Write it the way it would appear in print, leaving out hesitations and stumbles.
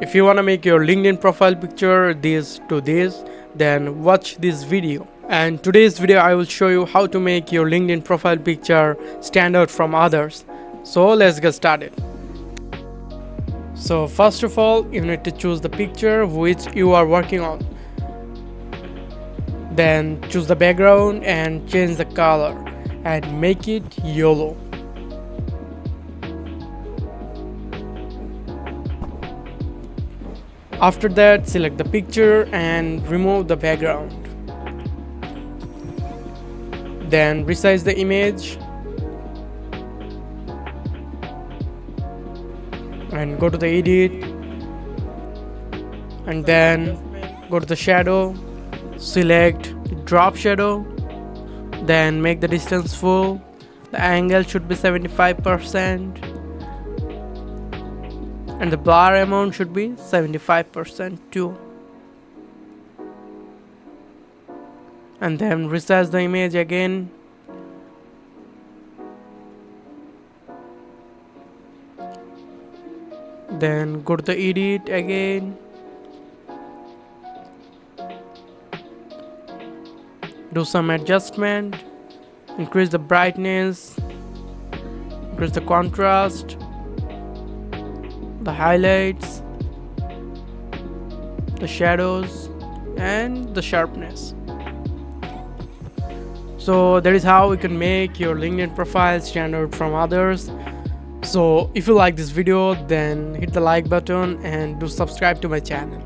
If you want to make your LinkedIn profile picture this to this, then watch this video. And today's video I will show you how to make your LinkedIn profile picture stand out from others. So let's get started. So first of all, you need to choose the picture which you are working on. Then choose the background and change the color and make it yellow. After that, select the picture and remove the background. Then resize the image and go to the edit, and then go to the shadow, select drop shadow, then make the distance full. The angle should be 75% and the blur amount should be 75% too. And then resize the image again. Then go to the edit again. Do some adjustment. Increase the brightness. Increase the contrast. The highlights, the shadows, and the sharpness. So that is how we can make your LinkedIn profile stand out from others. So if you like this video, then hit the like button and do subscribe to my channel.